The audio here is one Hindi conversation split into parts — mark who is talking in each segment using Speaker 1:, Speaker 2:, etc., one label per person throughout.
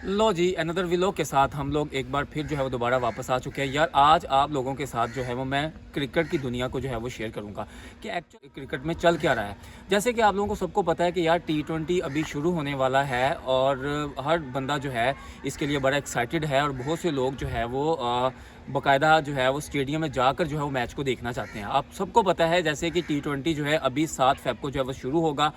Speaker 1: लो जी, अनदर व्लॉग के साथ हम लोग एक बार फिर जो है वो दोबारा वापस आ चुके हैं। यार आज आप लोगों के साथ जो है वो मैं क्रिकेट की दुनिया को जो है वो शेयर करूंगा कि एक्चुअली क्रिकेट में चल क्या रहा है। जैसे कि आप लोगों को सबको पता है कि यार T20 अभी शुरू होने वाला है और हर बंदा जो है इसके लिए बड़ा एक्साइटेड है और बहुत से लोग जो है वो बाकायदा जो है वो स्टेडियम में जाकर जो है वो मैच को देखना चाहते हैं। आप सबको पता है जैसे कि T20 जो है अभी 7 फ़रवरी को जो है वो शुरू होगा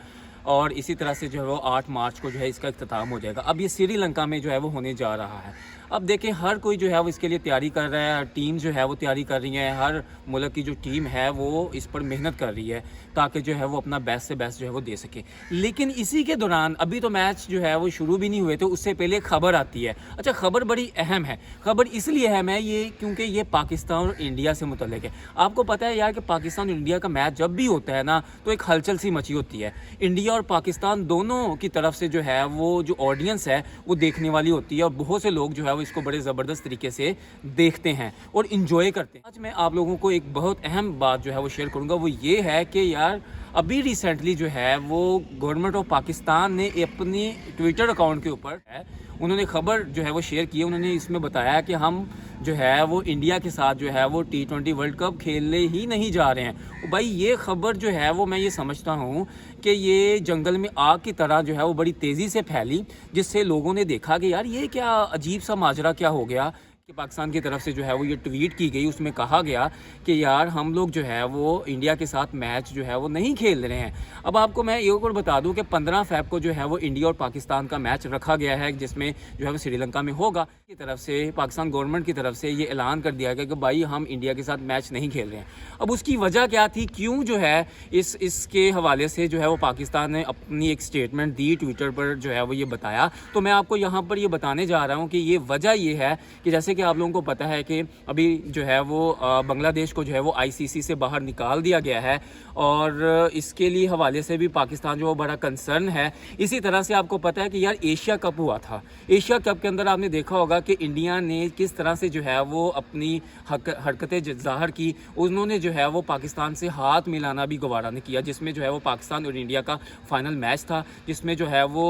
Speaker 1: और इसी तरह से जो है वो 8 मार्च को जो है इसका इख्तिताम हो जाएगा। अब ये श्रीलंका में जो है वो होने जा रहा है। अब देखें हर कोई जो है वो इसके लिए तैयारी कर रहा है, टीम जो है वो तैयारी कर रही है, हर मुल्क की जो टीम है वो इस पर मेहनत कर रही है ताकि जो है वो अपना बेस्ट से बेस्ट जो है वो दे सके। लेकिन इसी के दौरान अभी तो मैच जो है वो शुरू भी नहीं हुए थे, उससे पहले खबर आती है। अच्छा, खबर बड़ी अहम है। खबर इसलिए अहम है ये क्योंकि ये पाकिस्तान और इंडिया से मुतल्लिक है। आपको पता है यार कि पाकिस्तान और इंडिया का मैच जब भी होता है ना तो एक हलचल सी मची होती है। इंडिया और पाकिस्तान दोनों की तरफ से जो है वो जो ऑडियंस है वो देखने वाली होती है और बहुत से लोग जो है वो इसको बड़े ज़बरदस्त तरीके से देखते हैं और इन्जॉय करते हैं। आज मैं आप लोगों को एक बहुत अहम बात जो है वो शेयर करूंगा, वो ये है कि यार अभी रिसेंटली जो है वो गवर्नमेंट ऑफ पाकिस्तान ने अपनी ट्विटर अकाउंट के ऊपर है उन्होंने खबर जो है वो शेयर की है। उन्होंने इसमें बताया कि हम जो है वो इंडिया के साथ जो है वो T20 वर्ल्ड कप खेलने ही नहीं जा रहे हैं। भाई ये खबर जो है वो मैं ये समझता हूँ कि ये जंगल में आग की तरह जो है वो बड़ी तेज़ी से फैली, जिससे लोगों ने देखा कि यार ये क्या अजीब सा माजरा क्या हो गया कि पाकिस्तान की तरफ से जो है वो ये ट्वीट की गई। उसमें कहा गया कि यार हम लोग जो है वो इंडिया के साथ मैच जो है वो नहीं खेल रहे हैं। अब आपको मैं एक और बता दूं कि 15 फ़रवरी को जो है वो इंडिया और पाकिस्तान का मैच रखा गया है, जिसमें जो है वो श्रीलंका में होगा। की तरफ से पाकिस्तान गवर्नमेंट की तरफ से ये ऐलान कर दिया गया कि भाई हम इंडिया के साथ मैच नहीं खेल रहे हैं। अब उसकी वजह क्या थी, क्यों जो है इसके हवाले से जो है वो पाकिस्तान ने अपनी एक स्टेटमेंट दी, ट्विटर पर जो है वो ये बताया। तो मैं आपको यहाँ पर ये बताने जा रहा हूँ कि ये वजह ये है कि जैसे कि आप लोगों को पता है कि अभी जो है वो बांग्लादेश को जो है वो ICC से बाहर निकाल दिया गया है और इसके लिए हवाले से भी पाकिस्तान जो बड़ा कंसर्न है। इसी तरह से आपको पता है कि यार एशिया कप हुआ था। एशिया कप के अंदर आपने देखा होगा कि इंडिया ने किस तरह से जो है वो अपनी हरकतें ज़ाहिर की। उन्होंने जो है वो पाकिस्तान से हाथ मिलाना भी गवारा नहीं किया, जिसमें जो है वो पाकिस्तान और इंडिया का फाइनल मैच था, जिसमें जो है वो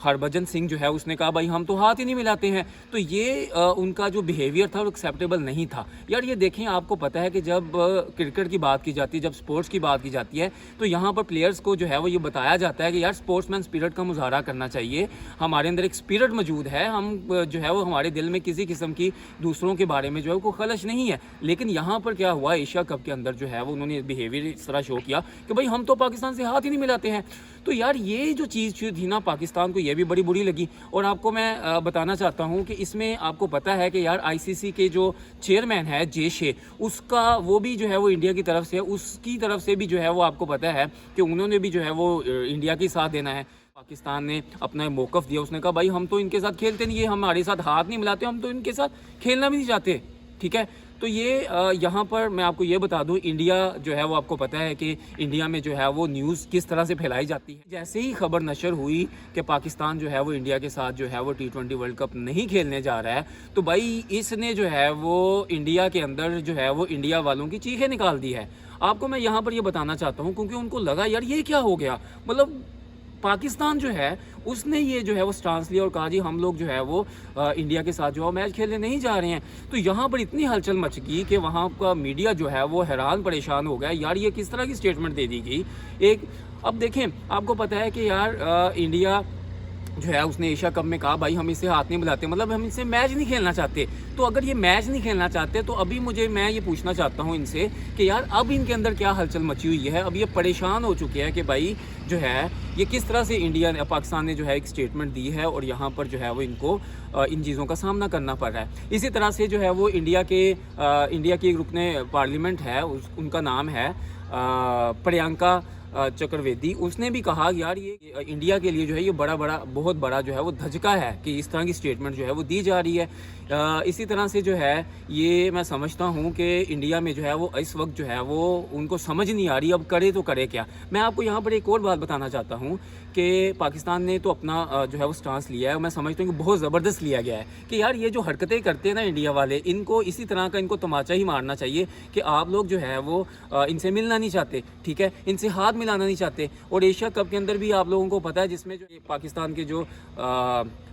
Speaker 1: हरभजन सिंह जो है उसने कहा भाई हम तो हाथ ही नहीं मिलाते हैं। तो ये उनका जो बिहेवियर था वो एक्सेप्टेबल नहीं था। यार ये देखें, आपको पता है कि जब क्रिकेट की बात की जाती है, जब स्पोर्ट्स की बात की जाती है, तो यहाँ पर प्लेयर्स को जो है वो ये बताया जाता है कि यार स्पोर्ट्समैन स्पिरिट का मुजाहरा करना चाहिए। हमारे अंदर एक स्पिरिट मौजूद है, हम जो है वो हमारे दिल में किसी किस्म की दूसरों के बारे में जो है कोई खलश नहीं है। लेकिन यहाँ पर क्या हुआ, एशिया कप के अंदर जो है वो उन्होंने बिहेवियर इस तरह शो किया कि भाई हम तो पाकिस्तान से हाथ ही नहीं मिलाते हैं। तो यार ये जो चीज़ थी ना, पाकिस्तान को ये भी बड़ी बुरी लगी। और आपको मैं बताना चाहता हूँ कि इसमें आपको पता है कि यार ICC के जो चेयरमैन है जेशे, उसका वो भी जो है वो इंडिया की तरफ से, उसकी तरफ से भी जो है वो आपको पता है कि उन्होंने भी जो है वो इंडिया के साथ देना है। पाकिस्तान ने अपना मौक़िफ़ दिया, उसने कहा भाई हम तो इनके साथ खेलते नहीं, ये हमारे साथ हाथ नहीं मिलाते, हम तो इनके साथ खेलना भी नहीं चाहते। ठीक है, तो ये यहाँ पर मैं आपको ये बता दूँ, इंडिया जो है वो आपको पता है कि इंडिया में जो है वो न्यूज़ किस तरह से फैलाई जाती है। जैसे ही खबर नशर हुई कि पाकिस्तान जो है वो इंडिया के साथ जो है वो T20 वर्ल्ड कप नहीं खेलने जा रहा है, तो भाई इसने जो है वो इंडिया के अंदर जो है वो इंडिया वालों की चीखें निकाल दी है। आपको मैं यहाँ पर ये बताना चाहता हूँ क्योंकि उनको लगा यार ये क्या हो गया, मतलब पाकिस्तान जो है उसने ये जो है वो स्टांस लिया और कहा जी हम लोग जो है वो इंडिया के साथ जो है मैच खेलने नहीं जा रहे हैं। तो यहाँ पर इतनी हलचल मच गई कि वहाँ का मीडिया जो है वो हैरान परेशान हो गया, यार ये किस तरह की स्टेटमेंट दे दी गई एक। अब देखें, आपको पता है कि यार इंडिया जो है उसने एशिया कप में कहा भाई हम इसे हाथ नहीं मिलाते, मतलब हम इनसे मैच नहीं खेलना चाहते। तो अगर ये मैच नहीं खेलना चाहते तो अभी मैं ये पूछना चाहता हूँ इनसे कि यार अब इनके अंदर क्या हलचल मची हुई है। अब ये परेशान हो चुके हैं कि भाई जो है ये किस तरह से पाकिस्तान ने जो है एक स्टेटमेंट दी है और यहाँ पर जो है वो इनको इन चीज़ों का सामना करना पड़ रहा है। इसी तरह से जो है वो इंडिया की एक रुकने पार्लियामेंट है, उनका नाम है प्रियंका चतुर्वेदी। उसने भी कहा यार ये इंडिया के लिए जो है ये बहुत बड़ा जो है वो धचका है कि इस तरह की स्टेटमेंट जो है वो दी जा रही है। इसी तरह से जो है ये मैं समझता हूँ कि इंडिया में जो है वो इस वक्त जो है वो उनको समझ नहीं आ रही अब करे तो करे क्या। मैं आपको यहाँ पर एक और बात बताना चाहता हूँ कि पाकिस्तान ने तो अपना जो है वो स्टांस लिया है, मैं समझता हूँ कि बहुत ज़बरदस्त लिया गया है कि यार ये जो हरकतें करते हैं ना इंडिया वाले, इनको इसी तरह का इनको तमाचा ही मारना चाहिए कि आप लोग जो है वो इनसे मिलना नहीं चाहते, ठीक है, इनसे हाथ मिलाना नहीं चाहते। और एशिया कप के अंदर भी आप लोगों को पता है जिसमें जो पाकिस्तान के जो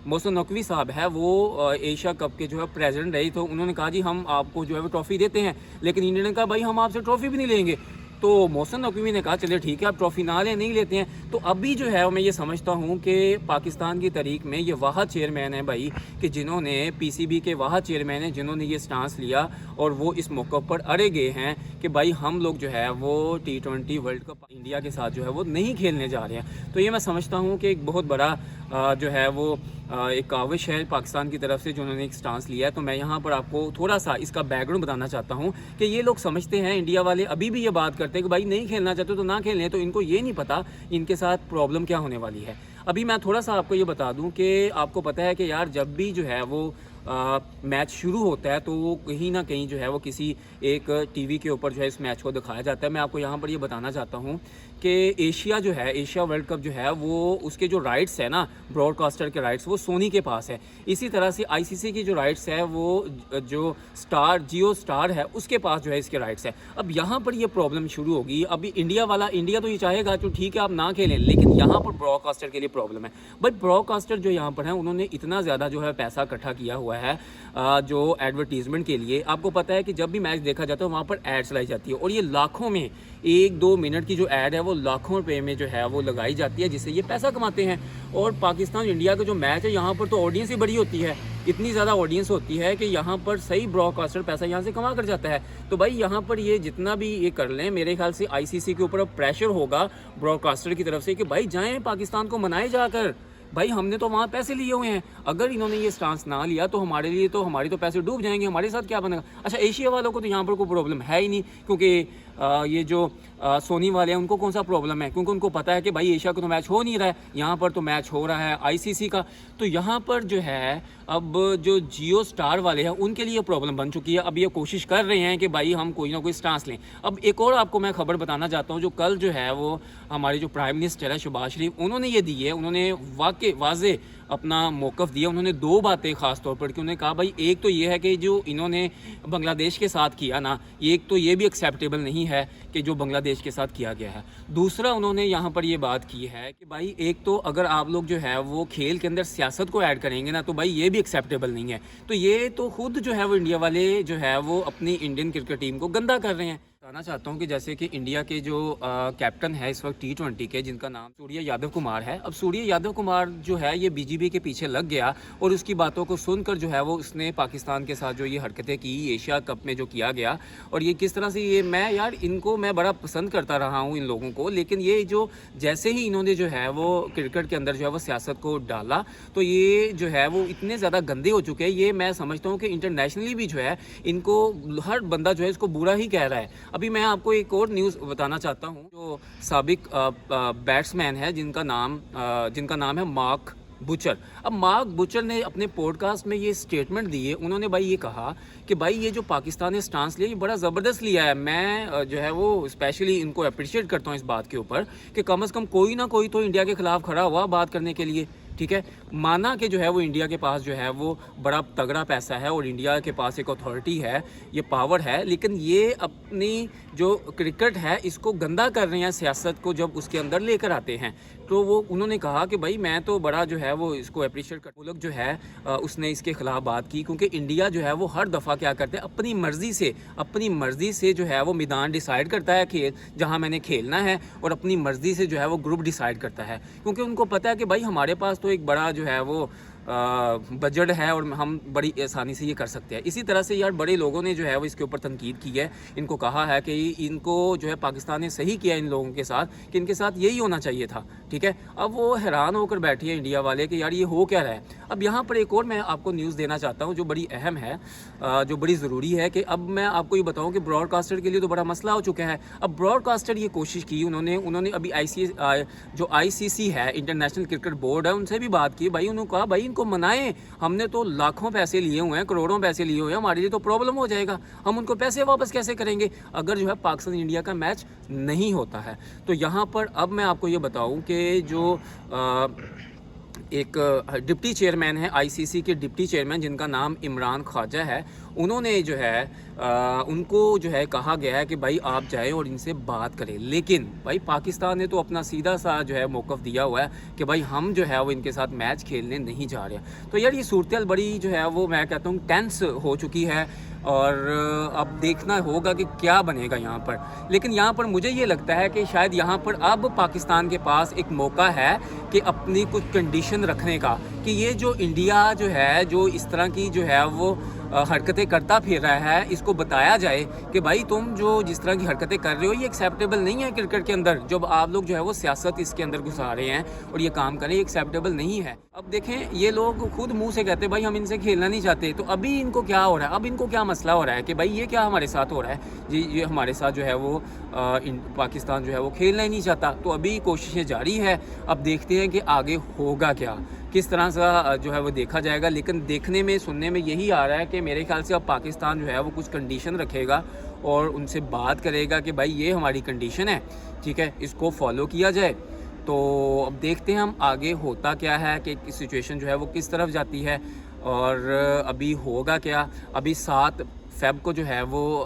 Speaker 1: मोहसिन नकवी साहब है वो एशिया कप के जो है प्रेसिडेंट रहे, तो उन्होंने कहा जी हम आपको जो है वो ट्रॉफ़ी देते हैं, लेकिन इंडिया ने कहा भाई हम आपसे ट्रॉफ़ी भी नहीं लेंगे। तो मोहसिन नकवी ने कहा चलिए ठीक है आप ट्रॉफ़ी ना लें, नहीं लेते हैं। तो अभी जो है मैं ये समझता हूँ कि पाकिस्तान की तारीख में ये वाहद चेयरमैन है भाई कि जिन्होंने पीसीबी के वाहद चेयरमैन हैं जिन्होंने ये स्टांस लिया और वो इस मौके पर अड़े गए हैं कि भाई हम लोग जो है वो T20 वर्ल्ड कप इंडिया के साथ जो है वो नहीं खेलने जा रहे हैं। तो ये मैं समझता हूँ कि एक बहुत बड़ा जो है वो एक काविश है पाकिस्तान की तरफ से जो उन्होंने एक स्टांस लिया है। तो मैं यहाँ पर आपको थोड़ा सा इसका बैकग्राउंड बताना चाहता हूँ कि ये लोग समझते हैं, इंडिया वाले अभी भी ये बात करते हैं कि भाई नहीं खेलना चाहते तो ना खेलें, तो इनको ये नहीं पता इनके साथ प्रॉब्लम क्या होने वाली है। अभी मैं थोड़ा सा आपको ये बता दूं कि आपको पता है कि यार जब भी जो है वो मैच शुरू होता है तो कहीं ना कहीं जो है वो किसी एक टीवी के ऊपर जो है इस मैच को दिखाया जाता है। मैं आपको यहाँ पर ये बताना चाहता हूँ कि एशिया जो है, एशिया वर्ल्ड कप जो है वो उसके जो राइट्स है ना, ब्रॉडकास्टर के राइट्स, वो सोनी के पास है। इसी तरह से आईसीसी की जो राइट्स है वो जो स्टार जियो स्टार है उसके पास जो है इसके राइट्स है। अब यहाँ पर ये प्रॉब्लम शुरू होगी। अभी इंडिया तो ये चाहेगा तो ठीक है आप ना खेलें, लेकिन यहाँ पर ब्रॉडकास्टर के लिए प्रॉब्लम है। बट ब्रॉडकास्टर जो यहाँ पर है उन्होंने इतना ज़्यादा जो है पैसा इकट्ठा किया हुआ है जो एडवर्टीजमेंट के लिए। आपको पता है कि जब भी मैच देखा जाता है वहाँ पर एड चलाई जाती है और ये लाखों में, 1-2 मिनट की जो ऐड है वो लाखों रुपए में जो है वो लगाई जाती है, जिससे ये पैसा कमाते हैं। और पाकिस्तान इंडिया का जो मैच है यहाँ पर तो ऑडियंस ही बड़ी होती है, इतनी ज़्यादा ऑडियंस होती है कि यहाँ पर सही ब्रॉडकास्टर पैसा यहाँ से कमा कर जाता है। तो भाई यहाँ पर ये जितना भी ये कर लें, मेरे ख्याल से आईसीसी के ऊपर अब प्रेशर होगा ब्रॉडकास्टर की तरफ से कि भाई जाएँ पाकिस्तान को मनाए जाकर, भाई हमने तो वहाँ पैसे लिए हुए हैं, अगर इन्होंने ये स्टांस ना लिया तो हमारे लिए तो हमारे तो पैसे डूब जाएंगे, हमारे साथ क्या बनेगा। अच्छा एशिया वालों को तो यहाँ पर कोई प्रॉब्लम है ही नहीं, क्योंकि ये जो सोनी वाले हैं उनको कौन सा प्रॉब्लम है, क्योंकि उनको पता है कि भाई एशिया का तो मैच हो नहीं रहा है, यहाँ पर तो मैच हो रहा है आईसीसी का। तो यहाँ पर जो है अब जो जियो स्टार वाले हैं उनके लिए प्रॉब्लम बन चुकी है। अब ये कोशिश कर रहे हैं कि भाई हम कोई ना कोई स्टांस लें। अब एक और आपको मैं खबर बताना चाहता हूँ, जो कल जो है वो हमारे जो प्राइम मिनिस्टर है शहबाज शरीफ, उन्होंने ये दी है, उन्होंने वाजे अपना मौक़िफ़ दिया। उन्होंने 2 बातें ख़ास तौर पर कि उन्होंने कहा भाई एक तो ये है कि जो इन्होंने बांग्लादेश के साथ किया ना, एक तो ये भी एक्सेप्टेबल नहीं है कि जो बांग्लादेश के साथ किया गया है। दूसरा उन्होंने यहाँ पर ये बात की है कि भाई एक तो अगर आप लोग जो है वो खेल के अंदर सियासत को ऐड करेंगे ना तो भाई ये भी एक्सेप्टेबल नहीं है। तो ये तो खुद जो है वो इंडिया वाले जो है वो अपनी इंडियन क्रिकेट टीम को गंदा कर रहे हैं। बताना चाहता हूँ कि जैसे कि इंडिया के जो कैप्टन है इस वक्त T20 के, जिनका नाम सूर्य यादव कुमार है। अब सूर्य यादव कुमार जो है ये बीजेपी के पीछे लग गया और उसकी बातों को सुनकर जो है वो उसने पाकिस्तान के साथ जो ये हरकतें की एशिया कप में जो किया गया, और ये किस तरह से ये मैं बड़ा पसंद करता रहा हूँ इन लोगों को, लेकिन ये जो जैसे ही इन्होंने जो है वो क्रिकेट के अंदर जो है वो सियासत को डाला तो ये जो है वो इतने ज़्यादा गंदे हो चुके हैं। ये मैं समझता हूँ कि इंटरनेशनली भी जो है इनको हर बंदा जो है इसको बुरा ही कह रहा है। अभी मैं आपको एक और न्यूज़ बताना चाहता हूँ। जो साबिक बैट्समैन है जिनका नाम है मार्क बुचर। अब मार्क बुचर ने अपने पॉडकास्ट में ये स्टेटमेंट दी है। उन्होंने भाई ये कहा कि भाई ये जो पाकिस्तान ने स्टांस लिया ये बड़ा ज़बरदस्त लिया है। मैं जो है वो स्पेशली इनको अप्रिशिएट करता हूँ इस बात के ऊपर कि कम से कम कोई ना कोई तो इंडिया के ख़िलाफ़ खड़ा हुआ बात करने के लिए, ठीक है। माना कि जो है वो इंडिया के पास जो है वो बड़ा तगड़ा पैसा है और इंडिया के पास एक अथॉरिटी है, ये पावर है, लेकिन ये अपनी जो क्रिकेट है इसको गंदा कर रहे हैं सियासत को जब उसके अंदर लेकर आते हैं। तो वो उन्होंने कहा कि भाई मैं तो बड़ा जो है वो इसको अप्रिशिएट कर, वो लोग जो है उसने इसके ख़िलाफ़ बात की, क्योंकि इंडिया जो है वो हर दफ़ा क्या करते हैं अपनी मर्ज़ी से जो है वो मैदान डिसाइड करता है खेल जहाँ मैंने खेलना है, और अपनी मर्ज़ी से जो है वो ग्रुप डिसाइड करता है, क्योंकि उनको पता है कि भाई हमारे पास तो एक बड़ा जो है वो बजट है और हम बड़ी आसानी से ये कर सकते हैं। इसी तरह से यार बड़े लोगों ने जो है वो इसके ऊपर तनकीद की है, इनको कहा है कि इनको जो है पाकिस्तान ने सही किया इन लोगों के साथ कि इनके साथ यही होना चाहिए था, ठीक है। अब वो हैरान होकर बैठे हैं इंडिया वाले कि यार ये हो क्या रहा है। अब यहाँ पर एक और मैं आपको न्यूज़ देना चाहता हूँ जो बड़ी अहम है, जो बड़ी ज़रूरी है कि अब मैं आपको ये बताऊँ कि ब्रॉडकास्टर के लिए तो बड़ा मसला हो चुका है। अब ब्रॉडकास्टर ये कोशिश की उन्होंने अभी जो ICC है, इंटरनेशनल क्रिकेट बोर्ड है, उनसे भी बात की। भाई उन्होंने कहा भाई इनको मनाएं, हमने तो लाखों पैसे लिए हुए हैं, करोड़ों पैसे लिए हुए हैं, हमारे लिए तो प्रॉब्लम हो जाएगा, हम उनको पैसे वापस कैसे करेंगे अगर जो है पाकिस्तान इंडिया का मैच नहीं होता है। तो यहाँ पर अब मैं आपको ये बताऊँ कि जो एक डिप्टी चेयरमैन है आईसीसी के डिप्टी चेयरमैन जिनका नाम इमरान ख्वाजा है, उन्होंने जो है उनको जो है कहा गया है कि भाई आप जाएं और इनसे बात करें। लेकिन भाई पाकिस्तान ने तो अपना सीधा सा जो है मौक़िफ़ दिया हुआ है कि भाई हम जो है वो इनके साथ मैच खेलने नहीं जा रहे। तो यार ये सूरत बड़ी जो है वो मैं कहता हूँ टेंस हो चुकी है और अब देखना होगा कि क्या बनेगा यहाँ पर। लेकिन यहाँ पर मुझे ये लगता है कि शायद यहाँ पर अब पाकिस्तान के पास एक मौका है कि अपनी कुछ कंडीशन रखने का, कि ये जो इंडिया जो है जो इस तरह की जो है वो हरकतें करता फिर रहा है, इसको बताया जाए कि भाई तुम जो जिस तरह की हरकतें कर रहे हो ये एक्सेप्टेबल नहीं है क्रिकेट के अंदर। जब आप लोग जो है वो सियासत इसके अंदर घुसा रहे हैं और ये काम करें, एक्सेप्टेबल नहीं है। अब देखें ये लोग खुद मुंह से कहते हैं भाई हम इनसे खेलना नहीं चाहते, तो अभी इनको क्या हो रहा है, अब इनको क्या मसला हो रहा है कि भाई ये क्या हमारे साथ हो रहा है जी, ये हमारे साथ जो है वो पाकिस्तान जो है वो खेलना ही नहीं चाहता। तो अभी कोशिशें जारी है, अब देखते हैं कि आगे होगा क्या, किस तरह से जो है वो देखा जाएगा। लेकिन देखने में सुनने में यही आ रहा है कि मेरे ख्याल से अब पाकिस्तान जो है वो कुछ कंडीशन रखेगा और उनसे बात करेगा कि भाई ये हमारी कंडीशन है, ठीक है, इसको फॉलो किया जाए। तो अब देखते हैं हम आगे होता क्या है कि सिचुएशन जो है वो किस तरफ जाती है और अभी होगा क्या। अभी 7 फ़रवरी को जो है वो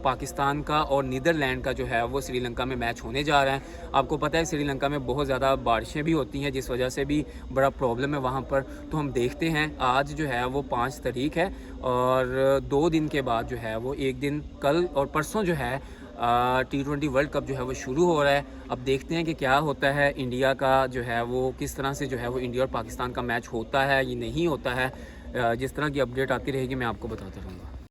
Speaker 1: पाकिस्तान का और नीदरलैंड का जो है वो श्रीलंका में मैच होने जा रहा है। आपको पता है श्रीलंका में बहुत ज़्यादा बारिशें भी होती हैं जिस वजह से भी बड़ा प्रॉब्लम है वहाँ पर। तो हम देखते हैं, आज जो है वो 5 तारीख है और 2 दिन के बाद जो है वो एक दिन कल और परसों जो है T20 वर्ल्ड कप जो है वो शुरू हो रहा है। अब देखते हैं कि क्या होता है, इंडिया का जो है वो किस तरह से जो है वो इंडिया और पाकिस्तान का मैच होता है ये नहीं होता है। जिस तरह की अपडेट आती रहेगी मैं आपको बताता रहूँगा।